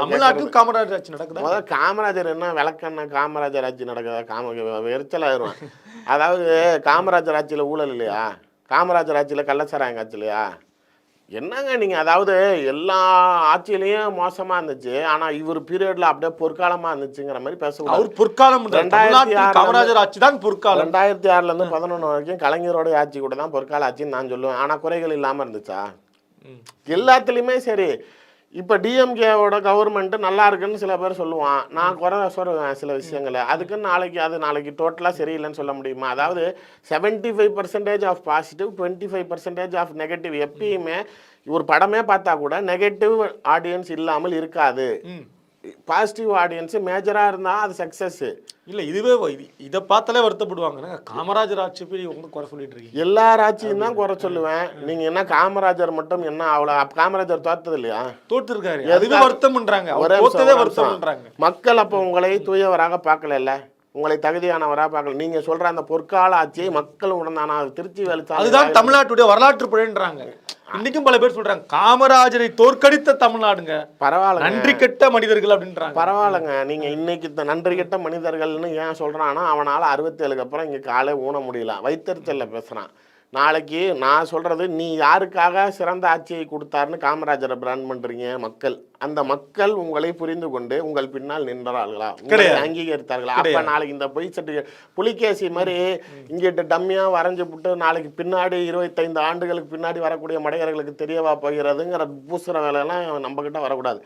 தமிழ்நாட்டில் காமராஜர் ஆட்சி நடக்குதா? முதல்ல காமராஜர் என்ன விளக்கண்ண காமராஜர் ஆட்சி நடக்குதா? எரிச்சலாயிரும். அதாவது காமராஜர் ஆட்சியில் ஊழல் இல்லையா? காமராஜர் ஆட்சியில் கள்ளச்சாராயம் காட்சி இல்லையா? என்னங்க நீங்கள், அதாவது எல்லா ஆட்சியிலையும் மோசமாக இருந்துச்சு, ஆனால் இவர் பீரியடில் அப்படியே பொற்காலமாக இருந்துச்சுங்கிற மாதிரி பேசுவாங்க. அவர் பொற்காலம் 2006 காமராஜர் ஆட்சி தான் பொற்காலம். 2006லேருந்து 11 வரைக்கும் கலைஞரோட ஆட்சி கூட தான் பொற்கால ஆட்சின்னு நான் சொல்லுவேன். ஆனால் குறைகள் இல்லாமல் இருந்துச்சா? எல்லாத்துலேயுமே சரி. இப்போ டிஎம்கேவோட கவர்மெண்ட்டு நல்லா இருக்குன்னு சில பேர் சொல்லுவான், நான் குறை சொல்லுவேன் சில விஷயங்களை. அதுக்கு நாளைக்கு டோட்டலாக சரியில்லைன்னு சொல்ல முடியுமா? அதாவது 75% ஆஃப் பாசிட்டிவ், 25% ஆஃப் நெகட்டிவ். எப்பயுமே ஒரு படமே பார்த்தா கூட நெகட்டிவ் ஆடியன்ஸ் இல்லாமல் இருக்காது. பாசிட்டிவ் ஆடியன்ஸ் மேஜராக இருந்தால் அது சக்ஸஸ் இல்லை. இதுவே இதை பார்த்தாலே வருத்தப்படுவாங்க. காமராஜர் ஆட்சி போய் உங்க குறை சொல்லிட்டு இருக்கீங்க. எல்லா ஆட்சியும் தான் குறை சொல்லுவேன். நீங்க என்ன காமராஜர் மட்டும் என்ன அவ்வளோ? காமராஜர் தோத்தது இல்லையா? தோத்துருக்காரு. அதுவே வருத்தம் பண்றாங்க. வருத்தம் பண்றாங்க. மக்கள் அப்போ உங்களை தூயவராக பார்க்கல, உங்களை தகுதியானவராக பார்க்கல. நீங்க சொல்ற அந்த பொற்கால ஆட்சியை மக்கள் உணர்ந்தானா? திருச்சி வெளிச்சம் அதுதான் தமிழ்நாட்டுடைய வரலாற்று பிழைன்றாங்க. இன்னைக்கும் பல பேர் சொல்றாங்க காமராஜரை தோற்கடித்த தமிழ்நாடுங்க. பரவாயில்ல, நன்றி கெட்ட மனிதர்கள் அப்படின்றாங்க. பரவாயில்லைங்க. நீங்க இன்னைக்கு நன்றி கெட்ட மனிதர்கள்னு ஏன் சொல்றான்னா, அவனால 67க்கு அப்புறம் இங்க காலை ஊன முடியல, வைத்தறிச்சல்ல பேசுறான். நாளைக்கு நான் சொல்றது, நீ யாருக்காக சிறந்த ஆட்சியை கொடுத்தாருன்னு காமராஜரை பிராண்ட் பண்றீங்க? மக்கள், அந்த மக்கள் உங்களை புரிந்து கொண்டு உங்கள் பின்னால் நின்றார்களா? அங்கீகரித்தார்களா? அப்ப நாளைக்கு இந்த பொய் சர்டிஃபிகேட் புலிகேசி மாதிரி இங்கிட்ட டம்மியா வரைஞ்சு விட்டு நாளைக்கு பின்னாடி 25 ஆண்டுகளுக்கு பின்னாடி வரக்கூடிய மடையர்களுக்கு தெரியவா போகிறதுங்கிற பூசுற வேலையெல்லாம் நம்ம கிட்ட வரக்கூடாது.